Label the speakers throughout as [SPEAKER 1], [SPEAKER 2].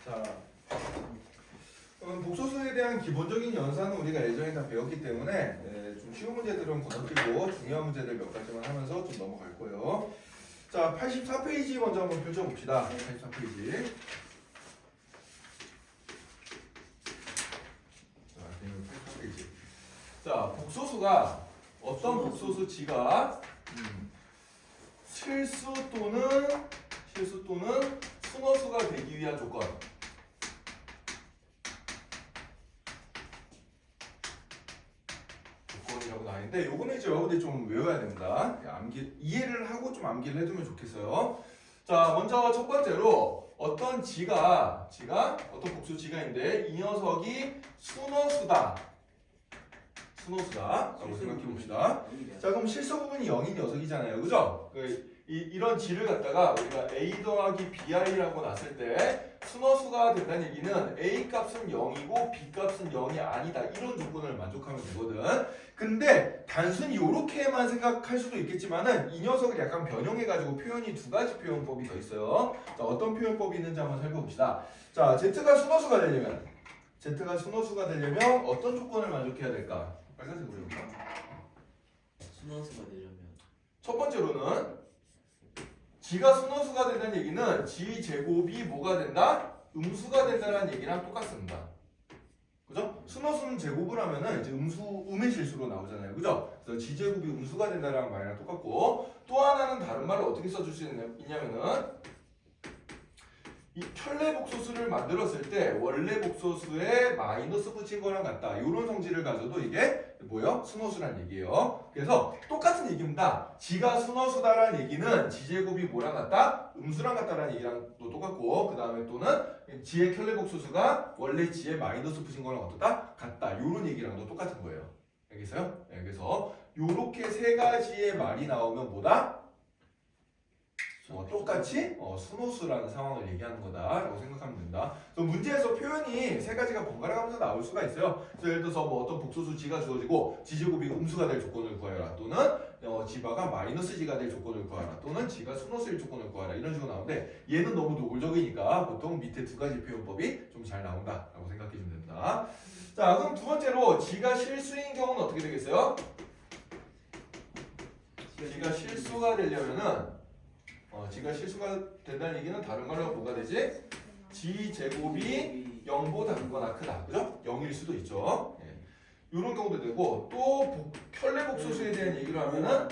[SPEAKER 1] 자, 복소수에 대한 기본적인 연산은 우리가 예전에 다 배웠기 때문에 좀 쉬운 문제들은 건너뛰고 중요한 문제들 몇 가지만 하면서 좀 넘어갈 거예요. 자, 84페이지 먼저 한번 펼쳐봅시다. 84페이지. 자, 84페이지. 자, 복소수가 어떤 복소수 지가 실수 또는 순호수가 되기 위한 조건이라고 나와있는데 요거는 이제 여러분들이 좀 외워야 됩니다. 이해를 하고 좀 암기를 해두면 좋겠어요. 자, 먼저 첫 번째로 어떤 지가 어떤 복수 지가 있는데 이 녀석이 순호수다라고 생각해 봅시다. 자, 그럼 실수 부분이 0인 녀석이잖아요, 그죠? 이런 지를 갖다가 우리가 a 더하기 bi라고 놨을 때 순호수가 된다는 얘기는 a 값은 0이고 b 값은 0이 아니다, 이런 조건을 만족하면 되거든. 근데 단순히 이렇게만 생각할 수도 있겠지만은 이 녀석을 약간 변형해가지고 표현이 두 가지 표현법이 더 있어요. 자, 어떤 표현법이 있는지 한번 살펴봅시다. 자, z가 순호수가 되려면 어떤 조건을 만족해야 될까? 빨간색으로 해볼까?
[SPEAKER 2] 순환수가 되려면
[SPEAKER 1] 첫 번째로는 지가 순호수가 된다는 얘기는 지 제곱이 뭐가 된다? 음수가 된다는 얘기랑 똑같습니다. 그죠? 순호수는 제곱을 하면은 이제 음의 실수로 나오잖아요. 그죠? 그래서 지 제곱이 음수가 된다는 말이랑 똑같고, 또 하나는 다른 말을 어떻게 써줄 수 있냐면은 이 켤레 복소수를 만들었을 때 원래 복소수에 마이너스 붙인 거랑 같다, 이런 성질을 가져도 이게 뭐예요? 순호수란 얘기예요. 그래서 똑같은 얘기입니다. 지가 순호수다라는 얘기는 지제곱이 뭐랑 같다? 음수랑 같다라는 얘기랑 또 똑같고, 그 다음에 또는 지의 켤레 복소수가 원래 지에 마이너스 붙인 거랑 어떻다? 같다, 이런 얘기랑도 똑같은 거예요. 알겠어요? 네, 그래서 요렇게 세 가지의 말이 나오면 뭐다? 똑같이 순호수라는 상황을 얘기하는 거다라고 생각하면 된다. 그래서 문제에서 표현이 세 가지가 번갈아 가면서 나올 수가 있어요. 그래서 예를 들어서 뭐 어떤 복소수 지가 주어지고 지제곱이 음수가 될 조건을 구하여라, 또는 지바가 마이너스 지가 될 조건을 구하라, 또는 지가 순호수일 조건을 구하라, 이런 식으로 나오는데 얘는 너무 노골적이니까 보통 밑에 두 가지 표현법이 좀 잘 나온다라고 생각해 주면 된다. 자, 그럼 두 번째로 지가 실수인 경우는 어떻게 되겠어요? 지가 실수가 되려면은 지가 실수가 된다는 얘기는 다른 말로 뭐가 되지? 지 제곱이 0보다 크거나 크다, 그죠? 0일 수도 있죠. 이런 경우도 되고, 또 켤레 복소수에 대한 얘기를 하면은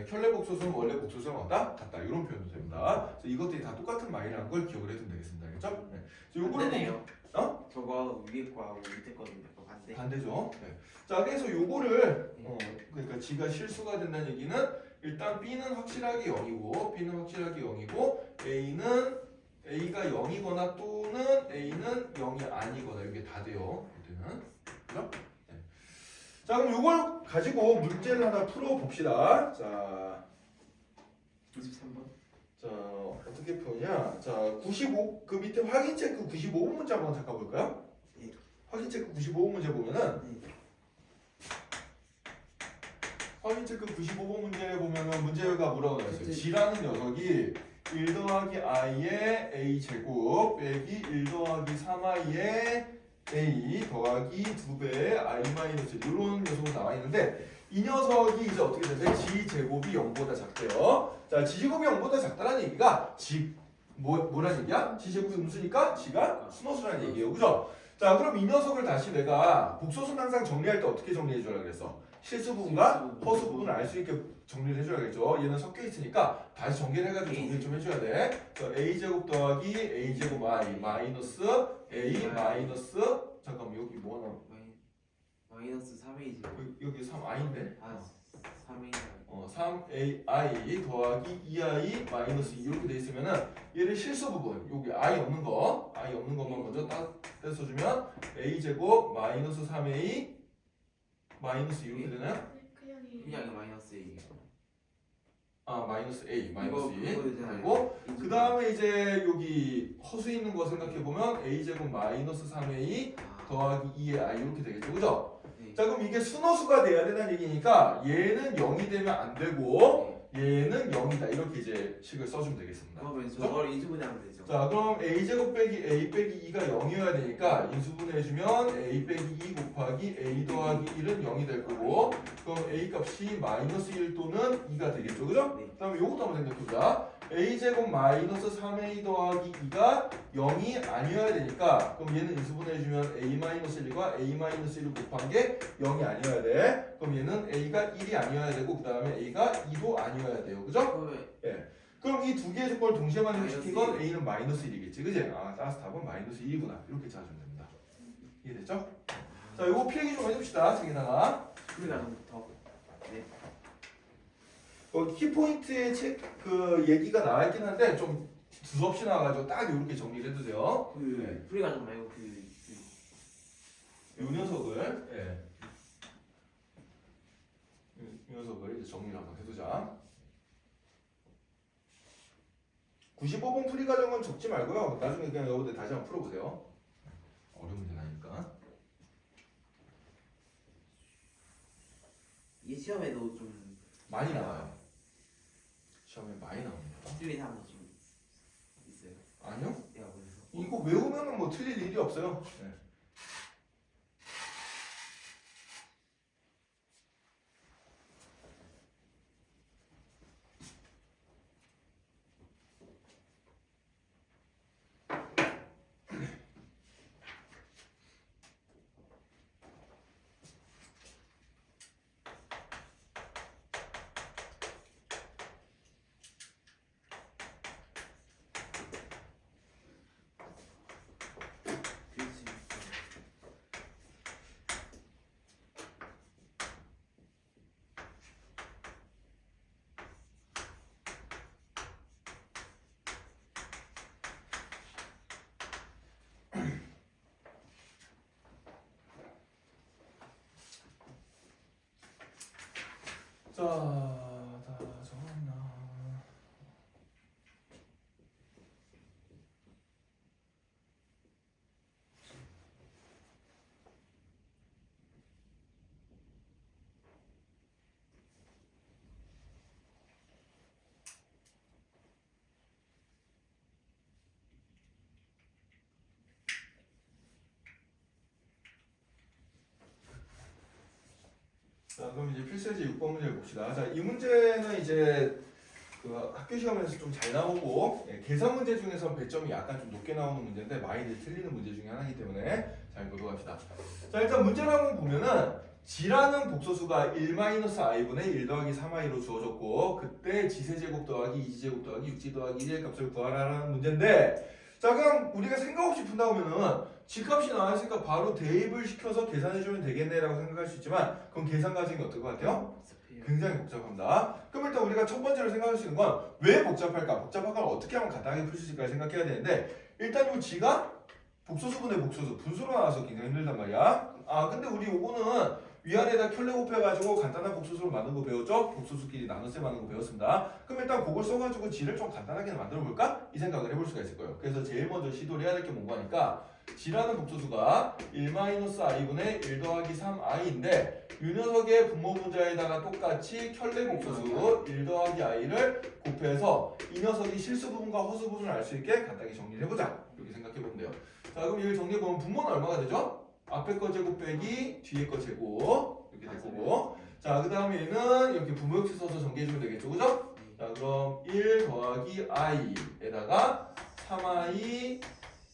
[SPEAKER 1] 켤레 복소수는 원래 복소수랑 같다, 이런 표현도 됩니다. 그래서 이것들이 다 똑같은 말이라는 걸 기억을 해두면 되겠습니다. 알겠죠?
[SPEAKER 2] 반대네요.
[SPEAKER 1] 저거
[SPEAKER 2] 위에 거하고 밑에 거는 약간 반대.
[SPEAKER 1] 반대죠. 자, 그래서 요거를 그러니까 지가 실수가 된다는 얘기는 일단 B는 확실하게 0이고 A가 0이거나 또는 A는 0이 아니거나, 이게 다 돼요. 이때는. 그죠? 네. 자, 그럼 요걸 가지고 문제를 하나 풀어 봅시다. 자,
[SPEAKER 2] 23번.
[SPEAKER 1] 자, 어떻게 푸냐? 자, 95, 그 밑에 확인 체크 95번 문제 한번 잠깐 볼까요?
[SPEAKER 2] 네.
[SPEAKER 1] 확인 체크 95번 문제 보면은 확인 체크 95번 문제에 보면은 문제가 뭐라고 나와있어요? G라는 녀석이 1 더하기 i의 a 제곱 빼기 1 더하기 3i의 a 더하기 2배의 i 마이너스 이런 녀석으로 나와 있는데, 이 녀석이 이제 어떻게 되는데 G 제곱이 0보다 작대요. 자, G 제곱이 0보다 작다라는 얘기가 뭐라는 얘기야? G 제곱이 음수니까 G가 순호수라는 얘기예요. 그죠? 자, 그럼 이 녀석을 다시 내가 복소수는 항상 정리할 때 어떻게 정리해 주라 그랬어? 실수 부분과 허수 부분을 알 수 있게 정리를 해줘야겠죠. 얘는 섞여 있으니까 다시 정리를 해가지고 정리를 좀 해줘야 돼. 그래서 a 제곱 더하기 a 제곱 i 마이너스 a 마이너스, 잠깐만 여기 뭐 하나?
[SPEAKER 2] 마이너스 3이지.
[SPEAKER 1] 여기 3i인데?
[SPEAKER 2] 3이.
[SPEAKER 1] 3ai 더하기 2i 마이너스 2 이렇게 돼 있으면은 얘를 실수 부분, 여기 i 없는 것만 먼저 딱 떼서주면 a 제곱 마이너스 3a 마이너스 이렇게 되나요?
[SPEAKER 2] 그냥 마이너스 2.
[SPEAKER 1] 마이너스 a 마이너스 2
[SPEAKER 2] 되고,
[SPEAKER 1] 그리고 그 다음에 이제 여기 허수 있는 거 생각해 보면 a 제곱 마이너스 3a 더하기 2의 i 이렇게 되겠죠, 그죠?
[SPEAKER 2] 네.
[SPEAKER 1] 자, 그럼 이게 순호수가 돼야 된다는 얘기니까 얘는 0이 되면 안 되고 얘는 0이다, 이렇게 이제 식을 써주면 되겠습니다.
[SPEAKER 2] 그러면 저걸 인수분해하면 되죠.
[SPEAKER 1] 자 그럼 a제곱 빼기 a 빼기 2가 0이어야 되니까 인수분해해주면 a 빼기 2 곱하기 a 더하기 1은 0이 될 거고 그럼 a 값이 마이너스 1 또는 2가 되겠죠 그죠?
[SPEAKER 2] 네.
[SPEAKER 1] 그 다음에 요것도 한번 생각해보자 a제곱 마이너스 3a 더하기 2가 0이 아니어야 되니까 그럼 얘는 인수분해해주면 a 마이너스 1과 a 마이너스 1을 곱한 게 0이 아니어야 돼 그럼 얘는 a가 1이 아니어야 되고 그 다음에 a가 2도 아니어야 돼요 그죠?
[SPEAKER 2] 그러면
[SPEAKER 1] 그럼 이 두 개의 조건을 동시에 만족시킨 건
[SPEAKER 2] 마이너스
[SPEAKER 1] a는 마이너스 1이겠지 그지? 아 따라서 답은 마이너스 1이구나 이렇게 찾아주면 됩니다 이해됐죠? 자 요거 필기 좀 해줍시다 책에다가
[SPEAKER 2] 풀이가 너무 더. 네.
[SPEAKER 1] 키포인트에 그 얘기가 나와있긴 한데 좀 두서없이 나와가지고 딱 이렇게 정리를 해두세요
[SPEAKER 2] 그 풀이가 좀 말고
[SPEAKER 1] 요 녀석을 이 녀석을 이제 정리를 한번 해두자 95번 풀이 과정은 적지 말고요 나중에 그냥 여러분들 다시 한번 풀어보세요 어려운 문제 나니까
[SPEAKER 2] 이게 시험에도 좀
[SPEAKER 1] 많이 나와요 시험에 많이 나옵니다
[SPEAKER 2] 틀린 사람도 좀 있어요.
[SPEAKER 1] 아니요
[SPEAKER 2] 내가 보면서.
[SPEAKER 1] 이거 외우면 뭐 틀릴 일이 없어요
[SPEAKER 2] 그렇지.
[SPEAKER 1] 자, 다 적었나? 자, 그럼 이제 필수예제 6번 문제를 봅시다. 자, 이 문제는 이제 그 학교 시험에서 좀 잘 나오고 계산 문제 중에서 배점이 약간 좀 높게 나오는 문제인데 많이들 틀리는 문제 중에 하나이기 때문에 잘 보도록 합시다. 자, 일단 문제를 한번 보면은 g라는 복소수가 1-i분의 1 더하기 3i로 주어졌고 그때 g세제곱 더하기 2g제곱 더하기 6g 더하기 1의 값을 구하라는 문제인데 자 그럼 우리가 생각 없이 푼다 보면은 g값이 나왔으니까 바로 대입을 시켜서 계산해주면 되겠네라고 생각할 수 있지만 그럼 계산 과정이 어떨 것 같아요?
[SPEAKER 2] 복잡해요.
[SPEAKER 1] 굉장히 복잡합니다. 그럼 일단 우리가 첫 번째로 생각할 수 있는 건 왜 복잡할까? 복잡한 걸 어떻게 하면 간단하게 풀 수 있을까 생각해야 되는데 일단 이 g가 복소수분의 복소수 분수로 나와서 굉장히 힘들단 말이야. 아 근데 우리 요거는 위아래에다 켤레 곱해가지고 간단한 복소수로 만든 거 배웠죠? 복소수끼리 나눗셈 하는 거 배웠습니다. 그럼 일단 그걸 써가지고 g를 좀 간단하게 만들어 볼까? 이 생각을 해볼 수가 있을 거예요. 그래서 제일 먼저 시도를 해야 될 게 뭔가 하니까 g라는 복소수가 1-i분의 1 더하기 3i인데 이 녀석의 분모 분자에다가 똑같이 켤레 복소수 1 더하기 i를 곱해서 이 녀석이 실수 부분과 허수 부분을 알 수 있게 간단하게 정리를 해보자. 이렇게 생각해 보면 돼요. 자 그럼 이걸 정리해보면 분모는 얼마가 되죠? 앞에 거 제곱 빼기 뒤에 거 제곱 이렇게 될 거고 자 그 다음에 얘는 이렇게 분모역수 써서 정리해주면 되겠죠 그죠? 자 그럼 1 더하기 i에다가 3i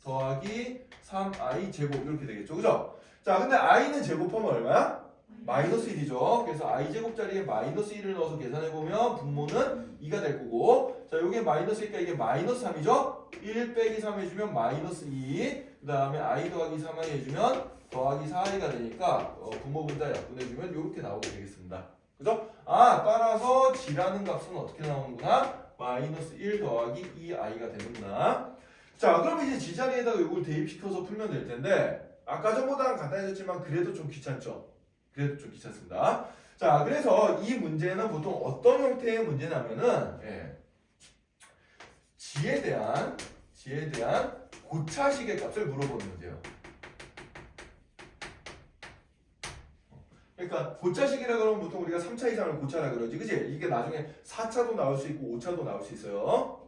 [SPEAKER 1] 더하기 3i 제곱 이렇게 되겠죠 그죠? 자 근데 i는 제곱하면 얼마야? 마이너스 1이죠. 그래서 i 제곱 자리에 마이너스 1을 넣어서 계산해보면 분모는 2가 될 거고 자 요게 마이너스니까 이게 마이너스 3이죠? 1 빼기 3 해주면 마이너스 2 그 다음에 i 더하기 3i 해주면 더하기 4i가 되니까 분모 분자 약분해주면 이렇게 나오게 되겠습니다. 그죠? 아 따라서 g라는 값은 어떻게 나오는구나? 마이너스 1 더하기 2i가 되는구나. 자 그럼 이제 g 자리에다가 이걸 대입시켜서 풀면 될 텐데 아까 전보다는 간단해졌지만 그래도 좀 귀찮죠? 그래도 좀 귀찮습니다. 자 그래서 이 문제는 보통 어떤 형태의 문제냐면은 g에 대한 고차식의 값을 물어보는 문제예요. 그러니까 고차식이라 그러면 보통 우리가 3차 이상을 고차라 그러지 그치? 이게 나중에 4차도 나올 수 있고 5차도 나올 수 있어요.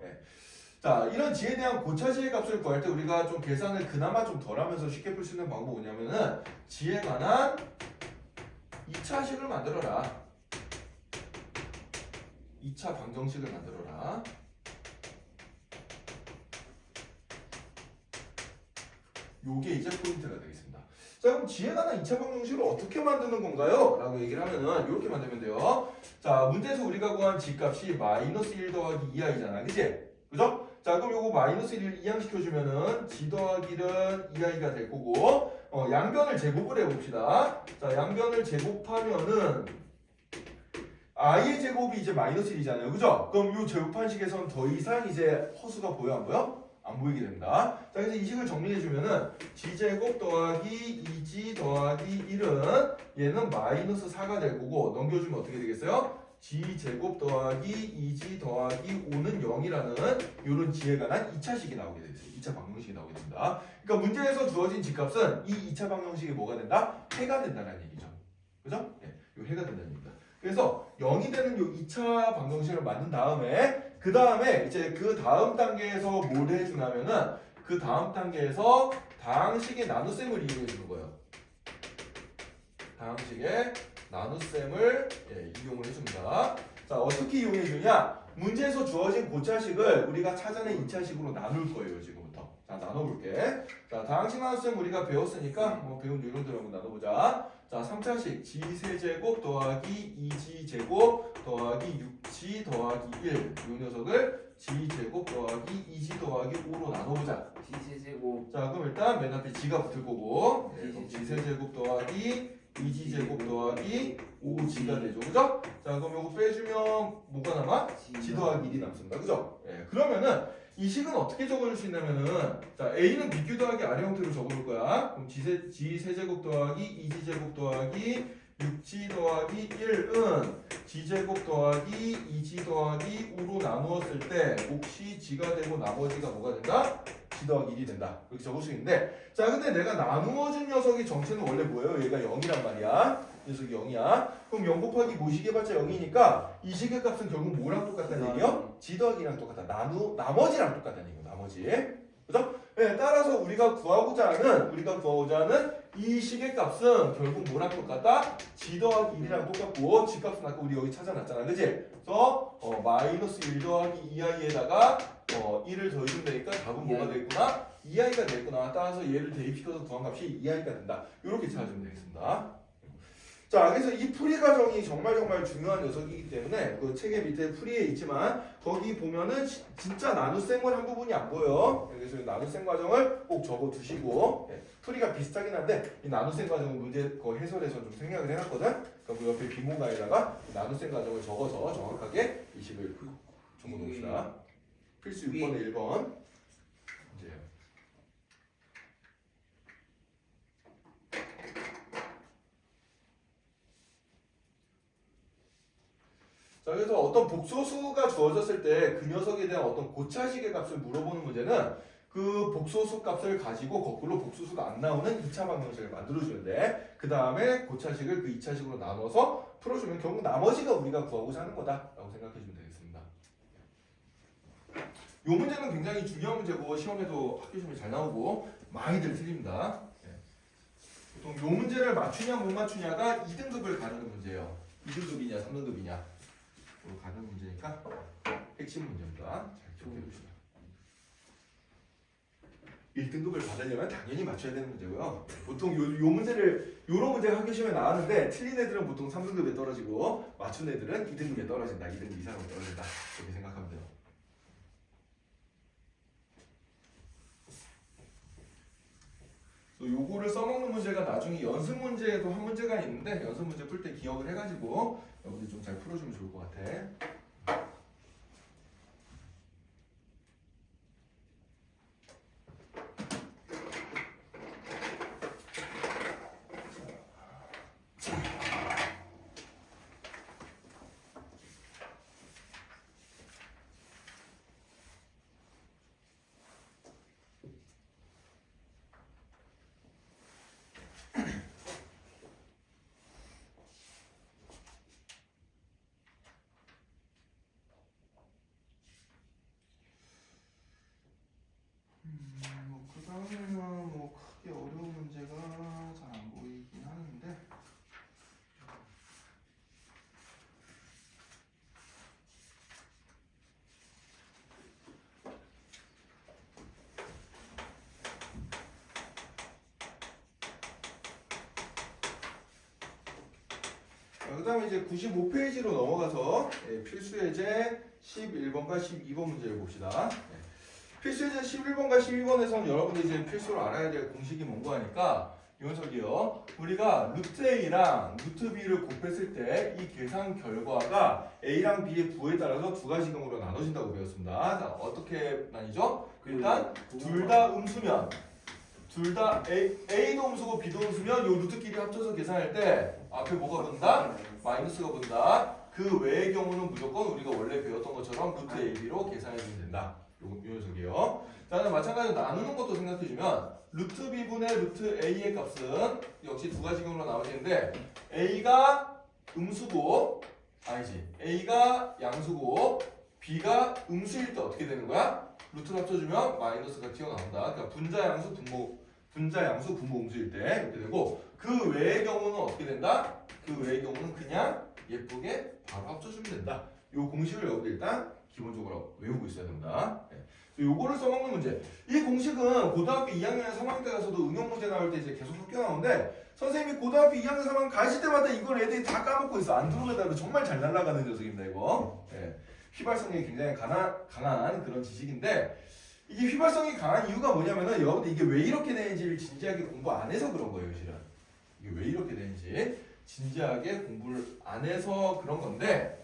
[SPEAKER 1] 자, 이런 g에 대한 고차식의 값을 구할 때 우리가 좀 계산을 그나마 좀 덜하면서 쉽게 풀 수 있는 방법은 뭐냐면은 g에 관한 2차식을 만들어라. 2차 방정식을 만들어라. 요게 이제 포인트가 되겠습니다. 자, 그럼 g에 관한 2차 방정식을 어떻게 만드는 건가요? 라고 얘기를 하면은 이렇게 만들면 돼요. 자, 문제에서 우리가 구한 g 값이 마이너스 1 더하기 2i잖아. 그치? 그죠? 자, 그럼 요거 마이너스 1을 이항시켜주면은 g 더하기 1은 2i가 될 거고, 양변을 제곱을 해봅시다. 자, 양변을 제곱하면은 i의 제곱이 이제 마이너스 1이잖아요. 그죠? 그럼 요 제곱한 식에선 더 이상 이제 허수가 보여 안 보여? 안 보이게 됩니다. 자, 그래서 이 식을 정리해주면은 g제곱 더하기 2g 더하기 1은 얘는 마이너스 4가 될 거고, 넘겨주면 어떻게 되겠어요? g제곱 더하기 2g 더하기 5는 0이라는 요런 g에 관한 2차식이 나오게 되겠어요. 2차 방정식이 나오게 됩니다. 그러니까 문제에서 주어진 g값은 이 2차 방정식이 뭐가 된다? 해가 된다는 얘기죠. 그죠? 네, 요 해가 된다는 얘기입니다. 그래서 0이 되는 요 2차 방정식을 만든 다음에 그 다음에 이제 그 다음 단계에서 뭘 해주냐면은 그 다음 단계에서 다항식의 나눗셈을 이용해 주는 거예요. 다항식의 나눗셈을 이용을 해줍니다. 자, 어떻게 이용해 주냐? 문제에서 주어진 고차식을 우리가 찾아낸 2차식으로 나눌 거예요, 지금부터. 자, 나눠볼게. 자, 다항식 나눗셈 우리가 배웠으니까 배운 요령대로 한번 나눠보자. 자, 3차식 g 세제곱 더하기 2g 제곱 더하기 6g 더하기 1. 이 녀석을 g 제곱 더하기 2g 더하기 5로 나눠보자.
[SPEAKER 2] g 세제곱.
[SPEAKER 1] 자, 그럼 일단 맨 앞에 g가 붙을 거고, 그럼 g 세제곱 더하기 2g 제곱 더하기 5g가 되죠, 그죠? 자, 그럼 이거 빼주면 뭐가 남아? g 더하기 1이 남습니다, 그죠? 예, 그러면은 이 식은 어떻게 적어줄 수 있냐면은, 자, a는 bq 더하기 아래 형태로 적어볼 거야. 그럼 g 세제곱 더하기 2g 제곱 더하기 6g 더하기 1은 g제곱 더하기 2g 더하기 5로 나누었을 때 몫이 g가 되고 나머지가 뭐가 된다? g 더하기 1이 된다. 이렇게 적을 수 있는데, 자, 근데 내가 나누어준 녀석의 정체는 원래 뭐예요? 얘가 0이란 말이야. 녀석이 0이야. 그럼 0 곱하기 뭐식 해봤자 0이니까 이 식의 값은 결국 뭐랑 똑같다는 얘기요? g 더하기 2랑 똑같다. 나머지랑 똑같다는 얘기고, 나머지. 그죠? 네, 따라서 우리가 구하고자 하는 이 식의 값은 결국 뭐랑 똑같다? g 더하기 1이랑 똑같고, g 값은 아까 우리 여기 찾아놨잖아. 그지? 그래서 마이너스 1 더하기 2i에다가 1을 더해주면 되니까 답은 뭐가 되겠구나? 2i가 되겠구나. 따라서 얘를 대입시켜서 구한 값이 2i가 된다. 이렇게 찾아주면 되겠습니다. 자, 그래서 이 풀이 과정이 정말 중요한 녀석이기 때문에 그 책의 밑에 풀이에 있지만 거기 보면은 진짜 나눗셈을 한 부분이 안 보여. 그래서 이 나눗셈 과정을 꼭 적어 두시고, 풀이가 비슷하긴 한데 이 나눗셈 과정은 문제 그 해설에서 좀 생략을 해놨거든. 그럼 그 옆에 빈공간에다가 나눗셈 과정을 적어서 정확하게 이 식을 적어 놓읍시다. 필수 6번에 1번 문제예요. 자, 그래서 어떤 복소수가 주어졌을 때 그 녀석에 대한 어떤 고차식의 값을 물어보는 문제는 그 복소수 값을 가지고 거꾸로 복소수가 안 나오는 2차 방정식을 만들어주는데 그 다음에 고차식을 그 2차식으로 나눠서 풀어주면 결국 나머지가 우리가 구하고자 하는 거다라고 생각해주면 되겠습니다. 이 문제는 굉장히 중요한 문제고 시험에도 학교 시험에 잘 나오고 많이들 틀립니다. 보통 이 문제를 맞추냐 못 맞추냐가 2등급을 가르는 문제예요. 2등급이냐 3등급이냐 가는 문제니까 핵심 문제입니다. 잘 기억해 보시죠. 1등급을 받으려면 당연히 맞춰야 되는 문제고요. 보통 요 문제를 요런 문제가 학교 시험에 나왔는데 틀린 애들은 보통 3등급에 떨어지고 맞춘 애들은 2등급에 떨어진다. 2등급 이상으로 떨어진다. 이렇게 생각하면 돼요. 요거를 써먹는 문제가 나중에 연습 문제에도 한 문제가 있는데 연습 문제 풀 때 기억을 해가지고 여러분들 좀 잘 풀어주면 좋을 것 같아. 그 다음에 이제 95페이지로 넘어가서 필수 예제 11번과 12번 문제를 봅시다. 필수 예제 11번과 12번에서는 여러분들이 이제 필수로 알아야 될 공식이 뭔가 하니까 이 녀석이요. 우리가 루트 A랑 루트 B를 곱했을 때 이 계산 결과가 A랑 B의 부에 따라서 두 가지금으로 나눠진다고 배웠습니다. 자, 어떻게 나뉘죠? 일단 둘 다 음수면 둘 다 A도 음수고 B도 음수면 요 루트끼리 합쳐서 계산할 때 앞에 뭐가 붙는다? 마이너스가 붙는다. 그 외의 경우는 무조건 우리가 원래 배웠던 것처럼 루트 AB로 계산해주면 된다. 요 녀석이에요. 자, 마찬가지로 나누는 것도 생각해주면 루트 B분의 루트 A의 값은 역시 두 가지금으로 나눠지는데 A가 음수고 아니지 A가 양수고 B가 음수일 때 어떻게 되는 거야? 루트를 합쳐주면 마이너스가 튀어나온다. 그러니까 분자 양수 분모 음수일 때 이렇게 되고 그 외의 경우는 어떻게 된다? 그 외의 경우는 그냥 예쁘게 바로 합쳐주면 된다. 요 공식을 여러분들 일단 기본적으로 외우고 있어야 된다. 요거를 써먹는 문제. 이 공식은 고등학교 2학년 3학년 때 가서도 응용 문제 나올 때 이제 계속 섞여 나오는데 선생님이 고등학교 2학년 3학년 가실 때마다 이걸 애들이 다 까먹고 있어. 안 들어가다가 정말 잘 날아가는 녀석입니다 이거. 휘발성이 굉장히 강한 그런 지식인데 이게 휘발성이 강한 이유가 뭐냐면은 여러분들 이게 왜 이렇게 되는지를 진지하게 공부 안 해서 그런 거예요 실은. 이게 왜 이렇게 되는지 진지하게 공부를 안 해서 그런 건데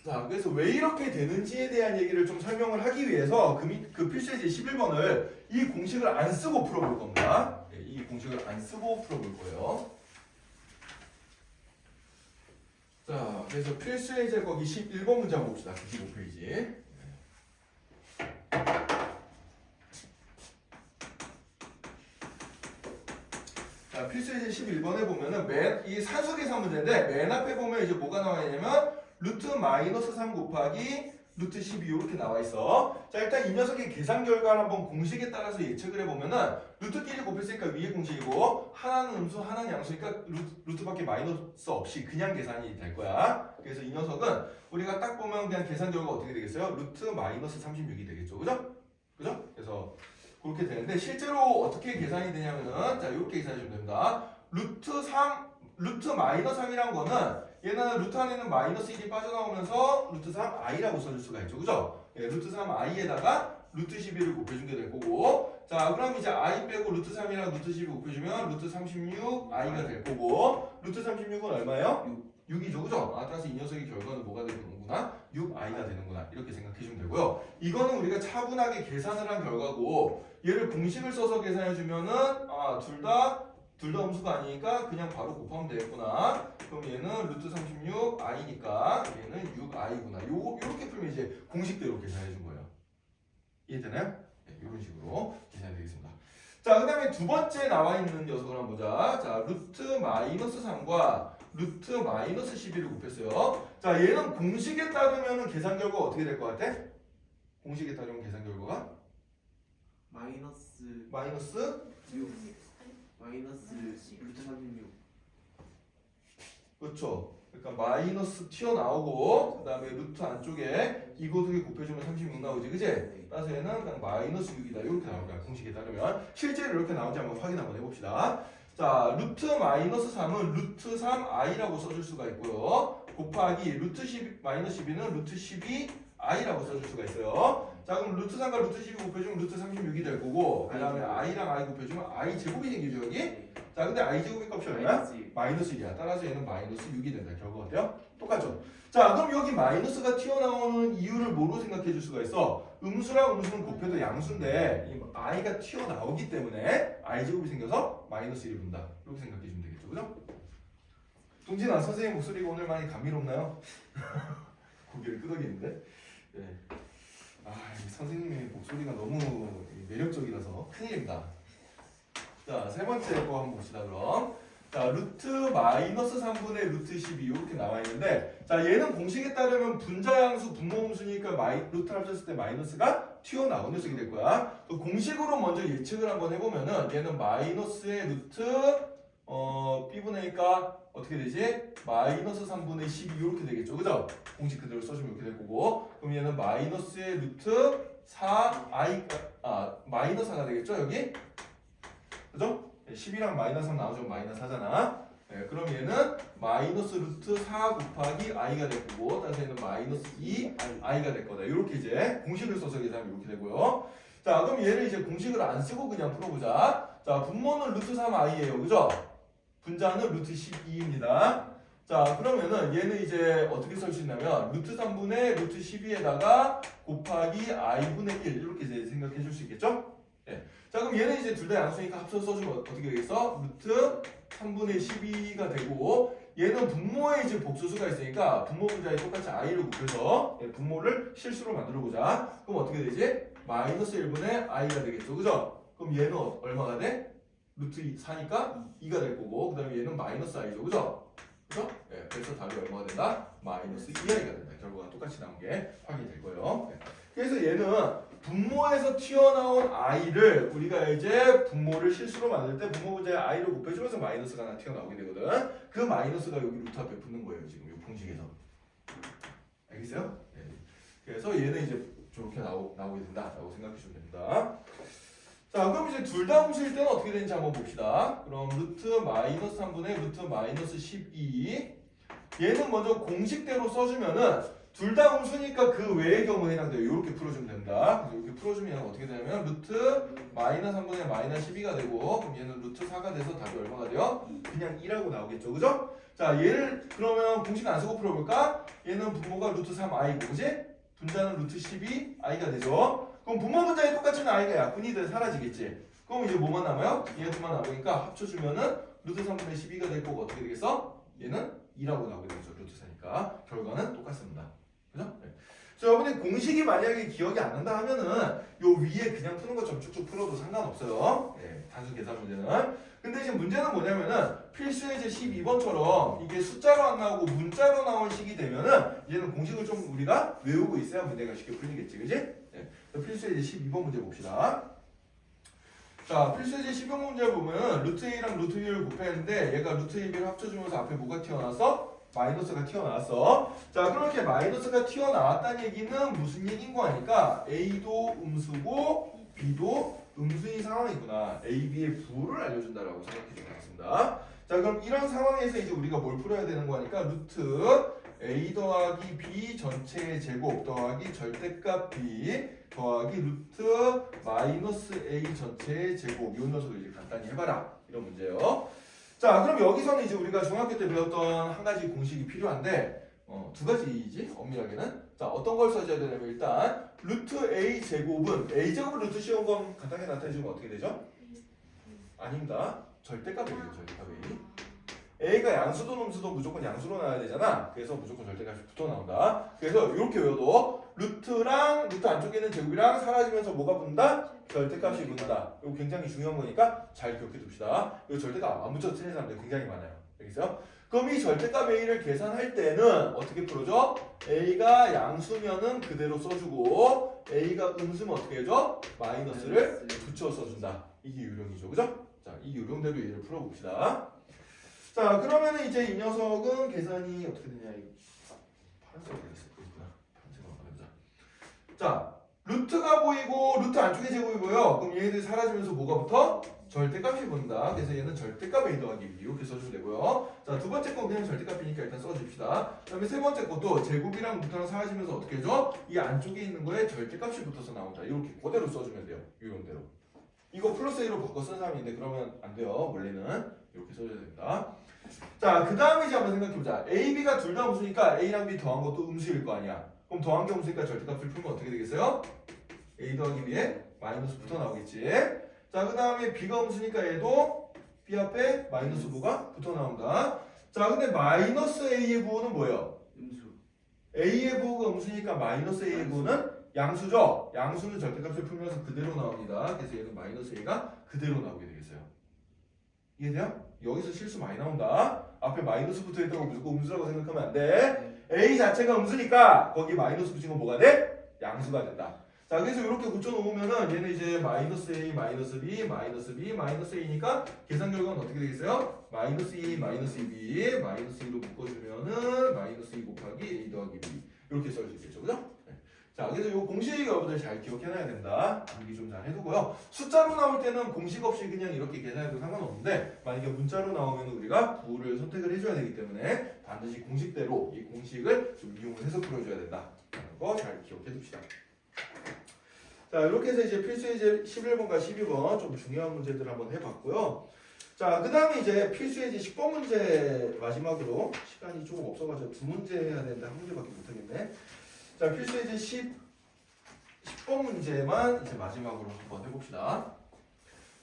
[SPEAKER 1] 자, 그래서 왜 이렇게 되는지에 대한 얘기를 좀 설명을 하기 위해서 그 필수예제 11번을 이 공식을 안 쓰고 풀어볼 겁니다. 이 공식을 안 쓰고 풀어볼 거예요. 자, 그래서 필수예제 거기 11번 문장 봅시다. 95페이지. 자, 필수예제 11번에 보면은 이 산수 계산 문제인데 맨 앞에 보면 이제 뭐가 나와 있냐면 루트 마이너스 3 곱하기 루트 12 이렇게 나와 있어. 자, 일단 이 녀석의 계산 결과를 한번 공식에 따라서 예측을 해보면은 루트끼리 곱했으니까 위에 공식이고 하나는 음수 하나는 양수니까 루트밖에 마이너스 없이 그냥 계산이 될 거야. 그래서 이 녀석은 우리가 딱 보면 그냥 계산 결과 어떻게 되겠어요? 루트 마이너스 36이 되겠죠. 그죠? 그죠? 그래서 그렇게 되는데 실제로 어떻게 계산이 되냐면은 자, 이렇게 계산해주면 됩니다. 루트 마이너스 3이란 거는 얘는 루트 안에 있는 마이너스 1이 빠져나오면서 루트 3i라고 써줄 수가 있죠. 그죠? 루트 3i에다가 루트 12를 곱해준 게 될 거고 자, 그럼 이제 i 빼고 루트 3이랑 루트 12 곱해주면 루트 36i가 될 거고 루트 36은 얼마예요? 6이죠. 그죠? 따라서 이 녀석의 결과는 뭐가 되는구나? 6i가 되는구나. 이렇게 생각해주면 되고요. 이거는 우리가 차분하게 계산을 한 결과고 얘를 공식을 써서 계산해주면은 둘 다 음수가 아니니까 그냥 바로 곱하면 되겠구나. 그럼 얘는 루트 36i니까 얘는 6i구나. 요렇게 풀면 이제 공식대로 계산해 준 거예요. 이해되나요? 네, 이런 식으로 계산이 되겠습니다. 자, 그 다음에 두 번째 나와 있는 녀석을 한번 보자. 자, 루트 마이너스 3과 루트 마이너스 12를 곱했어요. 자, 얘는 공식에 따르면 계산 결과가 어떻게 될 것 같아? 공식에 따르면 계산 결과가?
[SPEAKER 2] 마이너스
[SPEAKER 1] 6.
[SPEAKER 2] 마이너스 루트 36.
[SPEAKER 1] 그렇죠. 그러니까 마이너스 튀어나오고 그 다음에 루트 안쪽에 이거 두 개 곱해주면 36 나오지, 그지? 따라서 얘는 그냥 마이너스 6이다 이렇게 나올 거야 공식에 따르면. 실제로 이렇게 나오는지 한번 확인 한번 해봅시다. 자, 루트 마이너스 3은 루트 3i라고 써줄 수가 있고요. 곱하기 루트 10 마이너스 12는 루트 12i라고 써줄 수가 있어요. 자, 그럼 루트 3과 루트 12 곱해주면 루트 36이 될 거고 그 다음에 i랑 i 곱해주면 i 제곱이 생기죠 여기? 자, 근데 i 제곱의 값이 얼마야? 마이너스 1이야. 따라서 얘는 마이너스 6이 된다. 결과 어때요? 똑같죠? 자, 그럼 여기 마이너스가 튀어나오는 이유를 뭐로 생각해 줄 수가 있어? 음수랑 음수는 곱해도 양수인데 이 i가 튀어나오기 때문에 i 제곱이 생겨서 마이너스 1을 본다. 이렇게 생각해 주면 되겠죠. 그죠? 동진아, 선생님 목소리가 오늘 많이 감미롭나요? 고개를 끄덕이는데. 네. 선생님의 목소리가 너무 매력적이라서 큰일입니다. 자, 세 번째 거 한번 봅시다 그럼. 자, 루트 마이너스 3분의 루트 12 이렇게 나와 있는데 자, 얘는 공식에 따르면 분자양수 분모음수니까 루트를 합쳤을 때 마이너스가 튀어나온 녀석이 될 거야. 또 공식으로 먼저 예측을 한번 해보면은 얘는 마이너스의 루트 b분의 A가 어떻게 되지? 마이너스 3분의 12 이렇게 되겠죠. 그죠? 공식 그대로 써주면 이렇게 될 거고 그럼 얘는 마이너스의 루트 4i 마이너스 4가 되겠죠 여기? 그죠? 10이랑 마이너스 3 나오죠. 마이너스 4잖아. 네, 그럼 얘는 마이너스 루트 4 곱하기 i가 될 거고, 따라서 얘는 마이너스 2 i가 될 거다. 이렇게 이제 공식을 써서 계산하면 이렇게 되고요. 자, 그럼 얘를 이제 공식을 안 쓰고 그냥 풀어보자. 자, 분모는 루트 3i예요, 그죠? 분자는 루트 12입니다. 자, 그러면은 얘는 이제 어떻게 쓸 수 있냐면 루트 3분의 루트 12에다가 곱하기 i분의 1 이렇게 이제 생각해 줄 수 있겠죠? 예. 자, 그럼 얘는 이제 둘 다 양수니까 합쳐서 써주면 어떻게 되겠어? 루트 3분의 12가 되고, 얘는 분모에 이제 복소수가 있으니까 분모 분자에 똑같이 i를 곱해서 분모를 실수로 만들어 보자. 그럼 어떻게 되지? 마이너스 1분의 i가 되겠죠, 그죠? 그럼 얘는 얼마가 돼? 루트 4니까 2가 될 거고, 그 다음에 얘는 마이너스 i죠, 그죠? 그죠? 네, 그래서 답이 얼마가 된다? 마이너스 2i가 된다. 결과가 똑같이 나온 게 확인될 거예요. 네. 그래서 얘는 분모에서 튀어나온 i를 우리가 이제 분모를 실수로 만들 때 분모 분자에 i를 곱해주면서 마이너스가 하나 튀어나오게 되거든. 그 마이너스가 여기 루트 앞에 붙는 거예요, 지금 이 공식에서. 알겠어요? 네. 그래서 얘는 이제 저렇게 나오게 된다라고 생각해 주면 됩니다. 자, 그럼 이제 둘 다 음수일 때는 어떻게 되는지 한번 봅시다. 그럼 루트 마이너스 3분의 루트 마이너스 12. 얘는 먼저 공식대로 써주면은 둘 다 음수니까 그 외의 경우에 해당돼요. 이렇게 풀어주면 됩니다. 그래서 이렇게 풀어주면 어떻게 되냐면 루트 마이너스 3분의 마이너스 12가 되고, 그럼 얘는 루트 4가 돼서 답이 얼마가 돼요? 그냥 2라고 나오겠죠, 그죠? 자, 얘를 그러면 공식 안 쓰고 풀어볼까? 얘는 분모가 루트 3i고, 그지? 분자는 루트 12i가 되죠. 그럼 분모 분자에 똑같은 i가 약분이 돼 사라지겠지. 그럼 이제 뭐만 남아요? 얘들만 남으니까 합쳐주면은 루트 3분의 12가 될 거고 어떻게 되겠어? 얘는 2라고 나오게 되죠. 루트 4니까 결과는 똑같습니다. 그죠? 네. 자, 여러분이 공식이 만약에 기억이 안 난다 하면은 요 위에 그냥 푸는 것처럼 쭉쭉 풀어도 상관없어요. 네, 단수 계산 문제는. 근데 지금 문제는 뭐냐면은 필수의 이제 12번처럼 이게 숫자로 안 나오고 문자로 나온 식이 되면은 얘는 공식을 좀 우리가 외우고 있어야 문제가 쉽게 풀리겠지, 그지? 네. 필수의 이제 12번 문제 봅시다. 자, 필수의 이제 12번 문제 보면 루트 a랑 루트 1을 곱했는데 얘가 루트 a, b를 합쳐주면서 앞에 뭐가 튀어나왔어? 마이너스가 튀어나왔어. 자, 그렇게 마이너스가 튀어나왔다는 얘기는 무슨 얘기인 거 아니까 a도 음수고 b도 음수인 상황이구나. a, b의 부호를 알려준다라고 생각해 주면 되겠습니다. 자, 그럼 이런 상황에서 이제 우리가 뭘 풀어야 되는 거니까 루트 a 더하기 b 전체의 제곱 더하기 절대값 b 더하기 루트 마이너스 a 전체의 제곱 이 녀석을 이제 간단히 해봐라 이런 문제예요. 자, 그럼 여기서는 이제 우리가 중학교 때 배웠던 한 가지 공식이 필요한데 두 가지이지 엄밀하게는. 자, 어떤 걸 써줘야 되냐면 일단 루트 a 제곱은 a 제곱을 루트 씌운 건 간단하게 나타내주면 어떻게 되죠? 아닙니다. 절대값이에요. 절대값 a. a가 양수도 음수도 무조건 양수로 나와야 되잖아. 그래서 무조건 절대값이 붙어 나온다. 그래서 이렇게 외워도 루트랑 루트 안쪽에 있는 제곱이랑 사라지면서 뭐가 붙는다? 절대값이 붙는다. 이거 굉장히 중요한 거니까 잘 기억해 둡시다. 이 절대값 안 붙여도 틀린 사람들 굉장히 많아요. 알겠어요? 그럼 이 절대값 a를 계산할 때는 어떻게 풀어줘? a가 양수면은 그대로 써주고 a가 음수면 어떻게 해줘? 마이너스를 붙여 써준다. 이게 유령이죠. 그죠? 자, 이 유령대로 얘를 풀어봅시다. 자, 그러면은 이제 이 녀석은 계산이 어떻게 되냐? 이거 파란색으로 되겠어. 그렇구나. 파란색으로 가보자. 자, 루트가 보이고 루트 안쪽에 제곱이 보여. 그럼 얘네들이 사라지면서 뭐가 붙어? 절대값이 붙는다. 그래서 얘는 절대값 a 더하기 b 이렇게 써주면 되고요. 자, 두 번째 건 그냥 절대값이니까 일단 써줍시다. 그다음에 세 번째 것도 제곱이랑 루트랑 사라지면서 어떻게 해줘? 이 안쪽에 있는 거에 절대값이 붙어서 나온다. 이렇게 그대로 써주면 돼요. 이런대로. 이거 플러스 a로 바꿔 쓴 사람인데 그러면 안 돼요. 원래는 이렇게 써줘야 됩니다. 자, 그 다음에 이제 한번 생각해보자. a, b가 둘 다 음수니까 a랑 b 더한 것도 음수일 거 아니야. 그럼 더한 게 음수니까 절대값을 풀면 어떻게 되겠어요? a 더하기 b에 마이너스 붙어 나오겠지. 자, 그 다음에 b가 음수니까 얘도 b 앞에 마이너스 부가 붙어 나온다. 자, 근데 마이너스 a의 부호는 뭐예요?
[SPEAKER 2] 음수.
[SPEAKER 1] a의 부호가 음수니까 마이너스 a의 부호는 양수죠? 양수는 절대값을 풀면서 그대로 나옵니다. 그래서 얘는 마이너스 a가 그대로 나오게 되겠어요. 이해돼요? 여기서 실수 많이 나온다. 앞에 마이너스 붙어 있다고 무조건 음수라고 생각하면 안 돼. a 자체가 음수니까 거기 마이너스 붙인 건 뭐가 돼? 양수가 된다. 자, 그래서 이렇게 붙여놓으면은 얘는 이제 마이너스 a, 마이너스 b, 마이너스 b, 마이너스 a니까 계산 결과는 어떻게 되겠어요? 마이너스 2, 마이너스 2b, 마이너스 2로 묶어주면은 마이너스 2 곱하기 a 더하기 b 이렇게 써줄 수 있겠죠, 그죠? 네. 자, 그래서 요 공식 여러분들 잘 기억해놔야 된다. 암기 좀 잘 해두고요. 숫자로 나올 때는 공식 없이 그냥 이렇게 계산해도 상관없는데 만약에 문자로 나오면 우리가 뭐를 선택을 해줘야 되기 때문에 반드시 공식대로 이 공식을 좀 이용을 해서 풀어줘야 된다. 라는 거 잘 기억해둡시다. 자, 이렇게 해서 이제 필수 예제 11번과 12번 좀 중요한 문제들 한번 해봤고요. 자, 그 다음에 이제 필수 예제 10번 문제 마지막으로 시간이 조금 없어가지고 두 문제 해야 되는데 한 문제밖에 못하겠네. 자, 필수 예제 10번 문제만 이제 마지막으로 한번 해봅시다.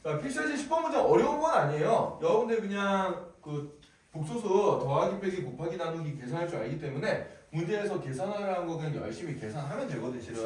[SPEAKER 1] 자, 필수 예제 10번 문제 어려운 건 아니에요. 여러분들 그냥 그 복소수 더하기 빼기 곱하기 나누기 계산할 줄 알기 때문에 문제에서 계산하라는 거 그냥 열심히 계산하면 되거든, 실은.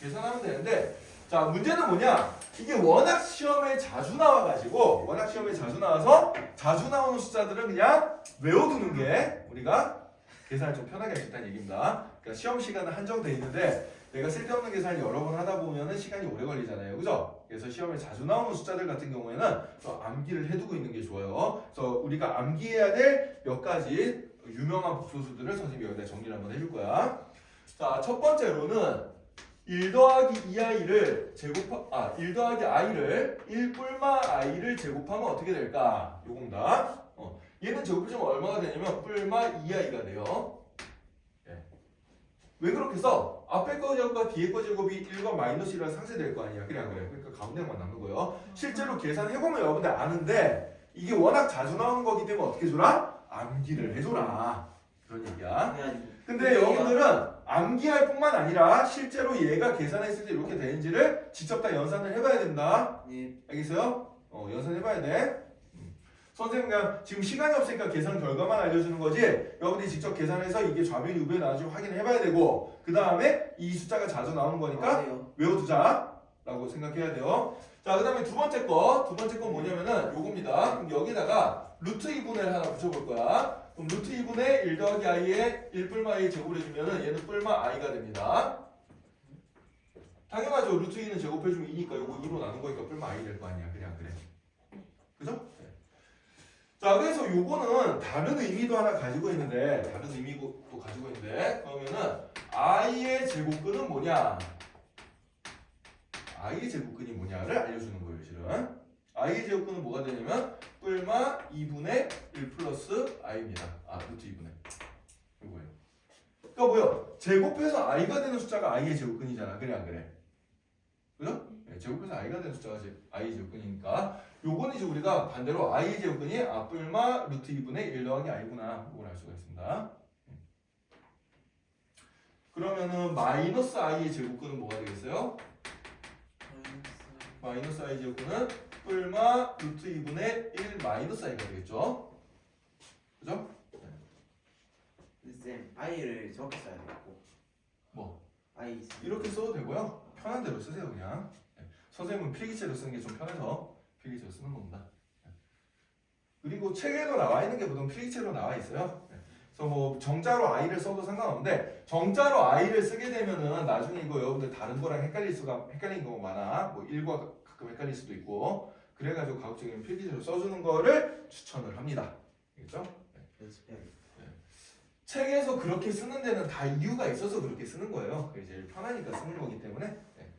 [SPEAKER 1] 계산하면 되는데, 자, 문제는 뭐냐? 이게 워낙 시험에 자주 나와가지고, 워낙 시험에 자주 나와서 자주 나오는 숫자들은 그냥 외워두는 게 우리가 계산을 좀 편하게 할 수 있다는 얘기입니다. 그러니까 시험 시간은 한정돼 있는데 내가 쓸데없는 계산을 여러 번 하다 보면은 시간이 오래 걸리잖아요, 그죠? 그래서 시험에 자주 나오는 숫자들 같은 경우에는 또 암기를 해두고 있는 게 좋아요. 그래서 우리가 암기해야 될 몇 가지 유명한 복소수들을 선생님이 여기다 정리를 한번 해줄 거야. 자, 첫 번째로는 1 더하기 2i를 1 더하기 i를 1 뿔마 i를 제곱하면 어떻게 될까? 요겁니다. 얘는 제곱해주면 얼마가 되냐면 뿔마 2i가 돼요. 예. 왜 그렇게 써? 앞에 거 제곱과 뒤에 거 제곱이 1과 마이너스 1랑 상쇄될 거 아니야. 그래 안 그래? 그러니까 가운데만 남는 거예요. 실제로 계산해보면 여러분들 아는데 이게 워낙 자주 나오는 거기 때문에 어떻게 해줘라? 암기를 해줘라. 그런 얘기야. 근데 여러분들은 암기할 뿐만 아니라 실제로 얘가 계산했을 때 이렇게 되는지를 직접 다 연산을 해봐야 된다.
[SPEAKER 2] 네.
[SPEAKER 1] 알겠어요? 연산해봐야 돼. 선생님 그냥 지금 시간이 없으니까 계산 결과만 알려주는 거지 여러분들이 직접 계산해서 이게 좌변이 우변이 나는지 확인해봐야 되고 그 다음에 이 숫자가 자주 나오는 거니까 외워두자 라고 생각해야 돼요. 자, 그 다음에 두 번째 거 뭐냐면은 요겁니다. 그럼 여기다가 루트 2분의 하나 붙여볼 거야. 그럼 루트 2분의 1 더하기 i에 1 뿔마 i 제곱을 해주면은 얘는 뿔마 i가 됩니다. 당연하죠. 루트 2는 제곱해주면 2니까 요거 2로 나눈 거니까 뿔마 i 될 거 아니야. 그래 안 그래? 그죠? 네. 자, 그래서 요거는 다른 의미도 하나 가지고 있는데 그러면은 i의 제곱근은 뭐냐? i의 제곱근이 뭐냐를 알려주는 거예요, 실은. i의 제곱근은 뭐가 되냐면 뿔마 2분의 1 플러스 i입니다. 루트 2분의 이거예요. 그러니까 뭐야? 제곱해서 i가 되는 숫자가 i의 제곱근이잖아. 그래 안 그래? 그죠? 네, 제곱해서 i가 되는 숫자가 i의 제곱근이니까 요거는 이제 우리가 반대로 i의 제곱근이 뿔마 루트 2분의 1 더하기 i구나. 이걸 알 수가 있습니다. 그러면은 마이너스 i의 제곱근은 뭐가 되겠어요? 마이너스 i 제곱근은 뿔마 루트 2분의 1 마이너스 i가 되겠죠? 그죠?
[SPEAKER 2] 쌤, i를 저렇게 써야 되고.
[SPEAKER 1] 뭐?
[SPEAKER 2] i
[SPEAKER 1] 이렇게 써도 되고요. 편한 대로 쓰세요 그냥. 선생님은 필기체로 쓰는 게 좀 편해서 필기체로 쓰는 겁니다. 그리고 책에도 나와 있는 게 보통 필기체로 나와 있어요. 그래서 뭐 정자로 i를 써도 상관없는데 정자로 i를 쓰게 되면은 나중에 이거 여러분들 다른 거랑 헷갈리는 경우가 많아. 뭐 1과 가끔 헷갈릴 수도 있고 그래가지고 가급적이면 필기체로 써주는 거를 추천을 합니다. 알겠죠?
[SPEAKER 2] 연습해야겠다.
[SPEAKER 1] 책에서 그렇게 쓰는 데는 다 이유가 있어서 그렇게 쓰는 거예요. 그게 제일 편하니까 쓰는 거기 때문에. 네.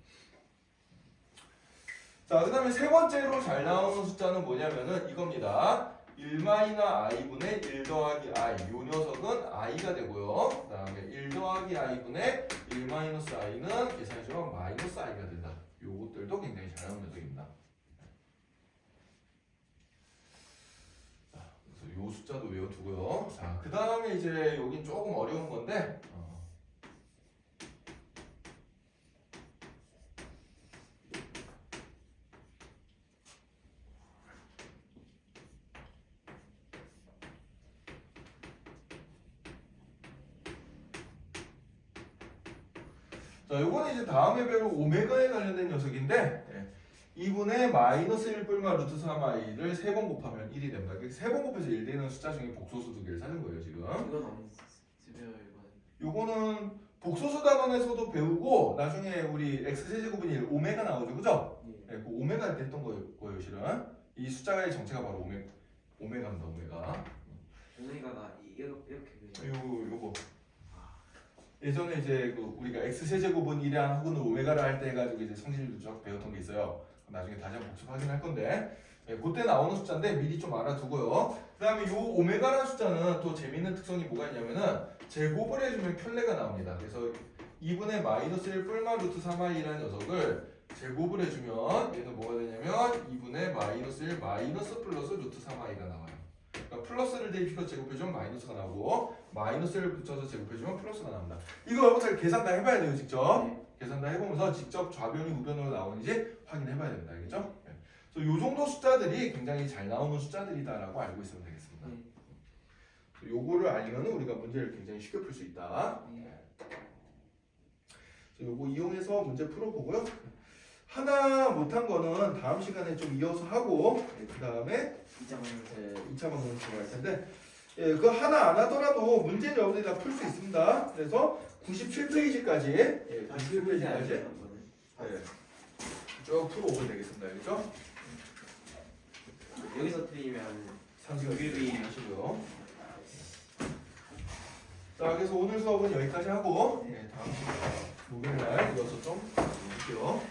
[SPEAKER 1] 자, 그 다음에 세 번째로 잘 나오는 숫자는 뭐냐면은 이겁니다. 1-i분의 1 더하기 i. 요 녀석은 i가 되고요. 그 다음에 1 더하기 i분의 1-i는 계산해주면 마이너스 i가 된다. 요것들도 굉장히 잘 나오는 녀석입니다. 요 숫자도 외워두고요. 자, 그 다음에 이제 여긴 조금 어려운 건데 자, 요거는 이제 다음에 배울 오메가에 관련된 녀석인데 2분의 마이너스 1 뿔마 루트 3i를 3번 곱하면 1이 됩니다. 세 번 곱해서 1 되는 숫자 중에 복소수 두 개를 찾은 거예요, 지금.
[SPEAKER 2] 이건 너무 집에요 이건.
[SPEAKER 1] 요거는 복소수 단원에서도 배우고 나중에 우리 x제곱은 1 오메가 나오죠, 그죠?
[SPEAKER 2] 예.
[SPEAKER 1] 네, 그 오메가 때 했던 거예요, 실은. 이 숫자의 정체가 바로 오메가입니다, 오메가.
[SPEAKER 2] 오메가가 이렇게 그려요.
[SPEAKER 1] 요거. 예전에 이제 그 우리가 x세제곱은 1이랑 혹은 오메가를 할 때 해가지고 이제 성질 누적 배웠던 게 있어요. 나중에 다시 한번 복습 확인할 건데 그때 나오는 숫자인데 미리 좀 알아두고요. 그 다음에 요 오메가라는 숫자는 또 재밌는 특성이 뭐가 있냐면은 제곱을 해주면 켤레가 나옵니다. 그래서 2분의 마이너스 1 뿔마 루트 3i라는 녀석을 제곱을 해주면 얘는 뭐가 되냐면 2분의 마이너스 1 마이너스 플러스 루트 3i가 나와요. 그러니까 플러스를 대입시켜 제곱해주면 마이너스가 나오고 마이너스를 붙여서 제곱해주면 플러스가 나옵니다. 이거 여러분들 계산 다 해봐야 돼요, 직접.
[SPEAKER 2] 네.
[SPEAKER 1] 계산 다 해보면서 직접 좌변이 우변으로 나오는지 확인해봐야 됩니다. 알겠죠? 그래서 요 정도 숫자들이 굉장히 잘 나오는 숫자들이다라고 알고 있으면 되겠습니다. 요거를 알면 우리가 문제를 굉장히 쉽게 풀 수 있다. 요거 이용해서 문제 풀어보고요. 하나 못한 거는 다음 시간에 좀 이어서 하고 그 다음에 2차 방송 들어갈 텐데 그거 하나 안 하더라도 문제는 여러분들이 다 풀 수 있습니다. 그래서 97페이지까지 97페이지까지 쭉 풀어오면 되겠습니다. 알겠죠?
[SPEAKER 2] 여기서 틀리면
[SPEAKER 1] 30일 하시고요. 자, 그래서 오늘 수업은 여기까지 하고 다음 시간 목요일 날 이어서 좀 볼게요.